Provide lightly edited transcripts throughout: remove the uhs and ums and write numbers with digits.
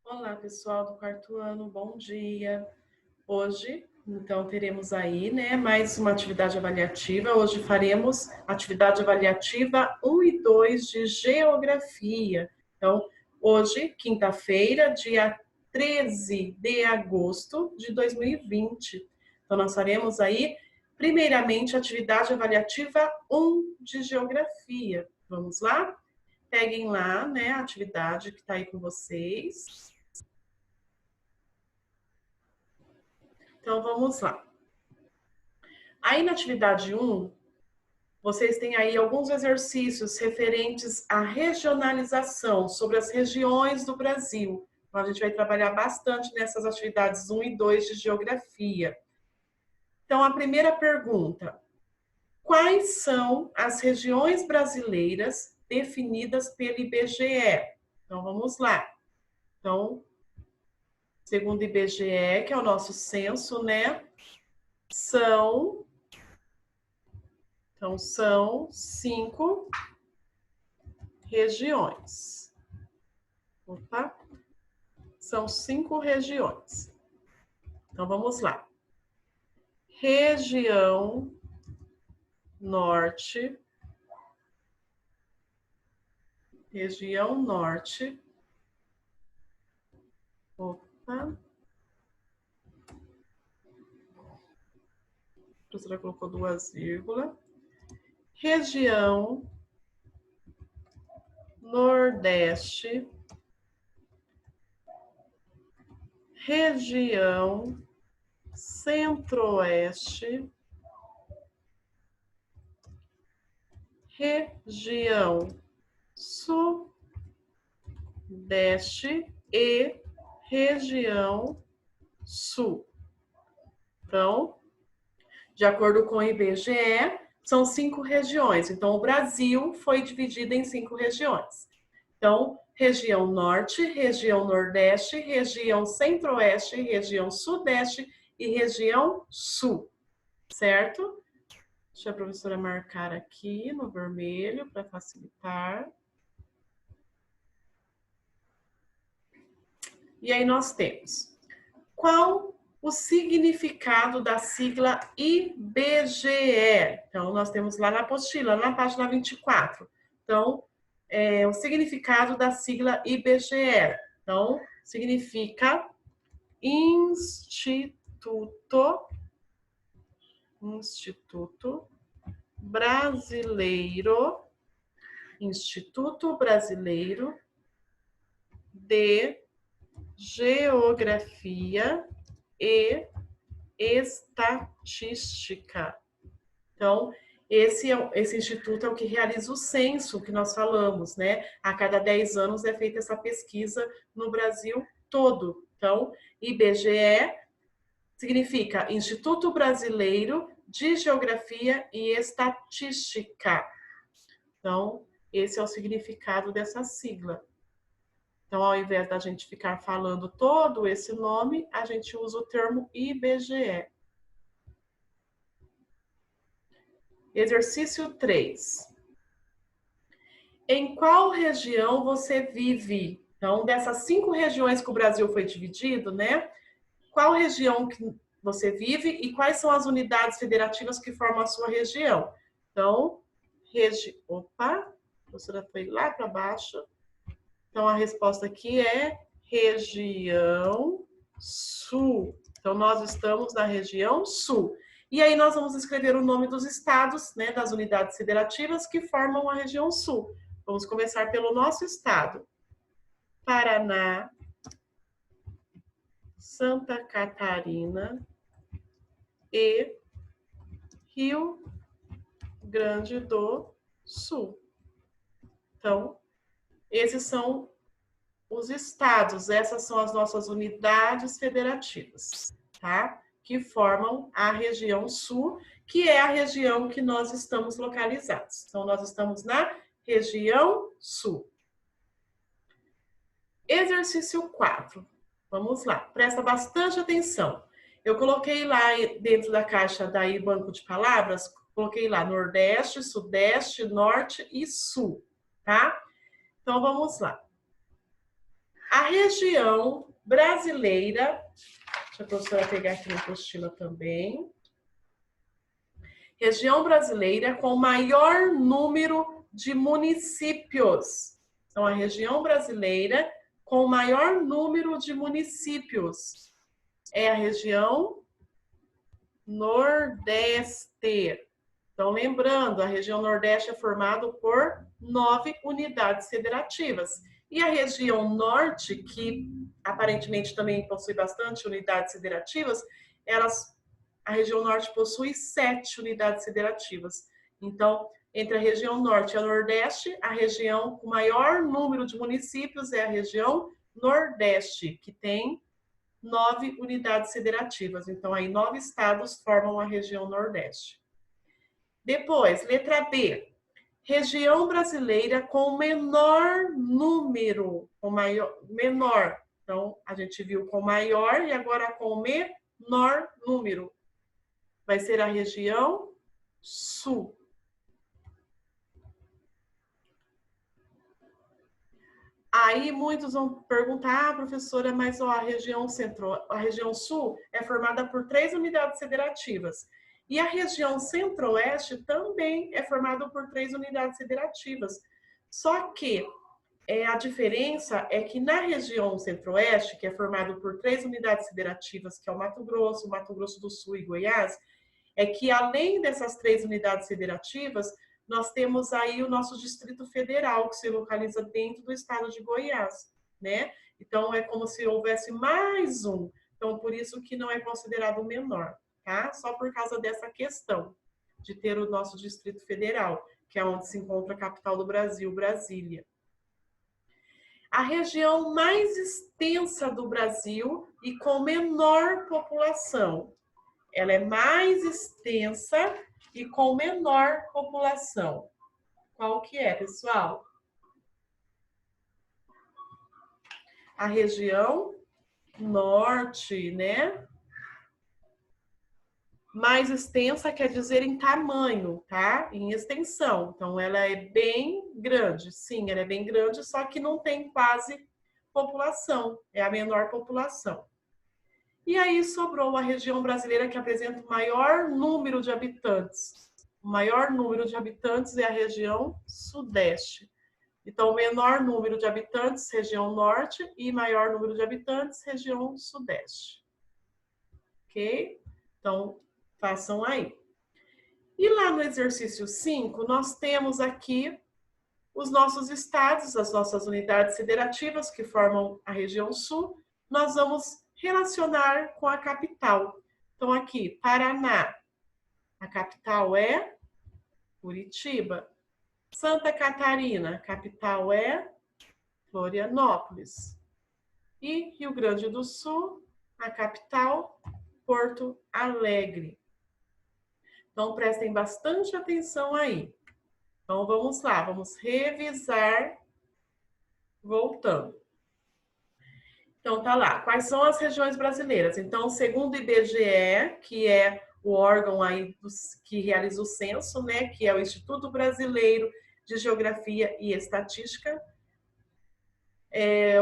Olá, pessoal do quarto ano, bom dia. Hoje, então, teremos aí, né, mais uma atividade avaliativa. Hoje faremos atividade avaliativa 1 e 2 de Geografia. Então, hoje, quinta-feira, dia 13 de agosto de 2020. Então, nós faremos aí, primeiramente, atividade avaliativa 1 de Geografia. Vamos lá? Peguem lá, né, a atividade que está aí com vocês. Então, vamos lá. Aí na atividade 1, vocês têm aí alguns exercícios referentes à regionalização, sobre as regiões do Brasil. Então, a gente vai trabalhar bastante nessas atividades 1 e 2 de geografia. Então, a primeira pergunta: quais são as regiões brasileiras definidas pelo IBGE? Então, vamos lá. Então, segundo o IBGE, que é o nosso censo, né? São 5 regiões. Opa! São 5 regiões. Então, vamos lá. Região Norte. Região Norte. Opa! A professora colocou 2 vírgulas. Região Nordeste. Região Centro-Oeste. Região Sudeste e região Sul. Então, de acordo com o IBGE, são 5 regiões. Então, o Brasil foi dividido em 5 regiões. Então, região Norte, região Nordeste, região Centro-Oeste, região Sudeste e região Sul. Certo? Deixa a professora marcar aqui no vermelho para facilitar. E aí nós temos: qual o significado da sigla IBGE? Então, nós temos lá na apostila, na página 24. Então, o significado da sigla IBGE. Então, significa Instituto Brasileiro, Instituto Brasileiro de Geografia e Estatística. Então, esse instituto é o que realiza o censo que nós falamos, né? A cada 10 anos é feita essa pesquisa no Brasil todo. Então, IBGE significa Instituto Brasileiro de Geografia e Estatística. Então, esse é o significado dessa sigla. Então, ao invés da gente ficar falando todo esse nome, a gente usa o termo IBGE. Exercício 3. Em qual região você vive? Então, dessas 5 regiões que o Brasil foi dividido, né? Qual região que você vive e quais são as unidades federativas que formam a sua região? Então, opa, a professora foi lá para baixo. Então, a resposta aqui é região Sul. Então, nós estamos na região Sul. E aí, nós vamos escrever o nome dos estados, né, das unidades federativas que formam a região Sul. Vamos começar pelo nosso estado: Paraná, Santa Catarina e Rio Grande do Sul. Então, esses são os estados, essas são as nossas unidades federativas, tá? Que formam a região Sul, que é a região que nós estamos localizados. Então, nós estamos na região Sul. Exercício 4. Vamos lá, presta bastante atenção. Eu coloquei lá dentro da caixa daí banco de palavras, coloquei lá Nordeste, Sudeste, Norte e Sul, tá? Então, vamos lá. A região brasileira, deixa a professora pegar aqui na apostila também. Região brasileira com maior número de municípios. Então, a região brasileira com maior número de municípios é a região Nordeste. Então, lembrando, a região Nordeste é formada por 9 unidades federativas. E a região Norte, que aparentemente também possui bastante unidades federativas, a região Norte possui 7 unidades federativas. Então, entre a região Norte e a Nordeste, a região com maior número de municípios é a região Nordeste, que tem 9 unidades federativas. Então, aí 9 estados formam a região Nordeste. Depois, letra B. Região brasileira com menor número, menor. Então, a gente viu com maior e agora com menor número. Vai ser a região Sul. Aí muitos vão perguntar, professora, mas ó, a região Sul é formada por 3 unidades federativas. E a região Centro-Oeste também é formada por 3 unidades federativas. Só que a diferença é que na região Centro-Oeste, que é formada por 3 unidades federativas, que é o Mato Grosso do Sul e Goiás, é que além dessas 3 unidades federativas, nós temos aí o nosso Distrito Federal, que se localiza dentro do estado de Goiás, né? Então, é como se houvesse mais um. Então, por isso que não é considerado menor, tá? Só por causa dessa questão de ter o nosso Distrito Federal, que é onde se encontra a capital do Brasil, Brasília. A região mais extensa do Brasil e com menor população. Ela é mais extensa e com menor população. Qual que é, pessoal? A região norte, né? Mais extensa quer dizer em tamanho, tá? Em extensão. Então, ela é bem grande. Sim, ela é bem grande, só que não tem quase população. É a menor população. E aí sobrou a região brasileira que apresenta o maior número de habitantes. O maior número de habitantes é a região Sudeste. Então, menor número de habitantes, região Norte, e maior número de habitantes, região Sudeste. Ok? Então, façam aí. E lá no exercício 5, nós temos aqui os nossos estados, as nossas unidades federativas que formam a região Sul. Nós vamos relacionar com a capital. Então, aqui, Paraná. A capital é Curitiba. Santa Catarina, a capital é Florianópolis. E Rio Grande do Sul, a capital, Porto Alegre. Então, prestem bastante atenção aí. Então, vamos lá, vamos revisar voltando. Então, tá lá. Quais são as regiões brasileiras? Então, segundo o IBGE, que é o órgão aí que realiza o censo, né, que é o Instituto Brasileiro de Geografia e Estatística,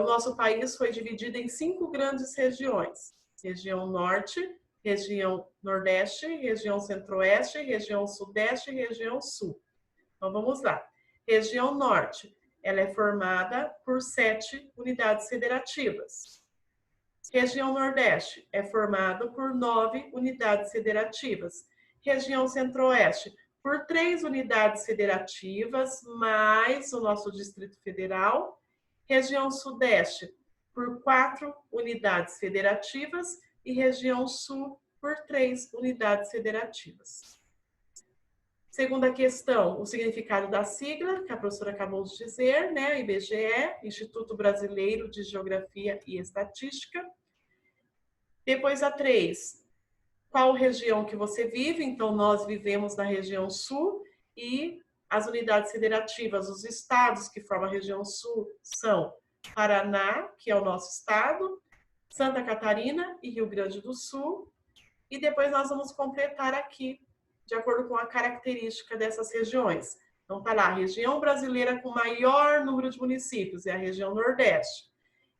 o nosso país foi dividido em 5 grandes regiões. Região Norte, região Nordeste, região Centro-Oeste, região Sudeste e região Sul. Então, vamos lá. Região Norte, ela é formada por 7 unidades federativas. Região Nordeste é formada por 9 unidades federativas. Região Centro-Oeste, por 3 unidades federativas, mais o nosso Distrito Federal. Região Sudeste, por 4 unidades federativas. E região Sul, por 3 unidades federativas. Segunda questão, o significado da sigla, que a professora acabou de dizer, né? IBGE, Instituto Brasileiro de Geografia e Estatística. Depois a 3, qual região que você vive? Então, nós vivemos na região Sul e as unidades federativas, os estados que formam a região Sul são Paraná, que é o nosso estado, Santa Catarina e Rio Grande do Sul. E depois nós vamos completar aqui, de acordo com a característica dessas regiões. Então, tá lá, a região brasileira com maior número de municípios é a região Nordeste.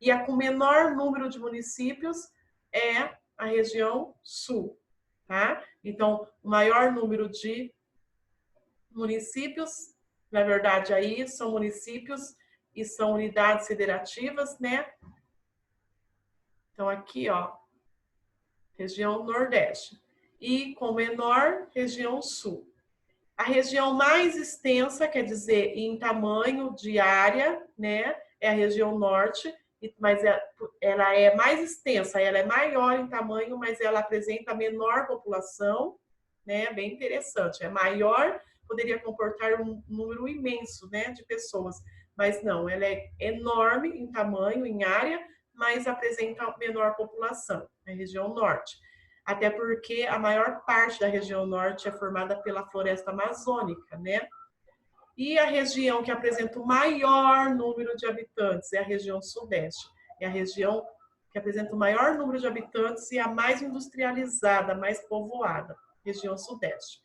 E a com menor número de municípios é a região sul, tá? Então, o maior número de municípios, na verdade, aí são municípios e são unidades federativas, né? Então, aqui, ó, região Nordeste. E com menor, região Sul. A região mais extensa, quer dizer, em tamanho de área, né, é a região Norte, mas ela é mais extensa, ela é maior em tamanho, mas ela apresenta menor população, né, bem interessante. É maior, poderia comportar um número imenso, né, de pessoas, mas não, ela é enorme em tamanho, em área, mas apresenta menor população, a região Norte. Até porque a maior parte da região norte é formada pela floresta amazônica, né? E a região que apresenta o maior número de habitantes é a região sudeste. É a região que apresenta o maior número de habitantes e a mais industrializada, mais povoada, região sudeste.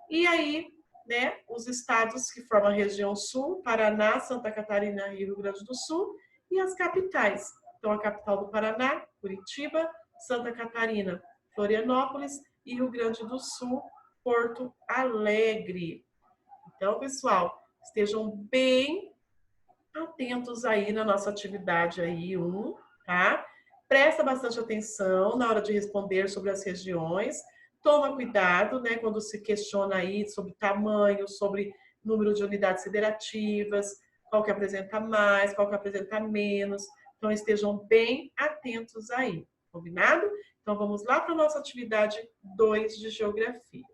E aí, né, os estados que formam a região sul, Paraná, Santa Catarina e Rio Grande do Sul, e as capitais. Então, a capital do Paraná, Curitiba, Santa Catarina, Florianópolis e Rio Grande do Sul, Porto Alegre. Então, pessoal, estejam bem atentos aí na nossa atividade aí, tá? Presta bastante atenção na hora de responder sobre as regiões. Toma cuidado, né, quando se questiona aí sobre tamanho, sobre número de unidades federativas, qual que apresenta mais, qual que apresenta menos. Então, estejam bem atentos aí, combinado? Então, vamos lá para a nossa atividade 2 de Geografia.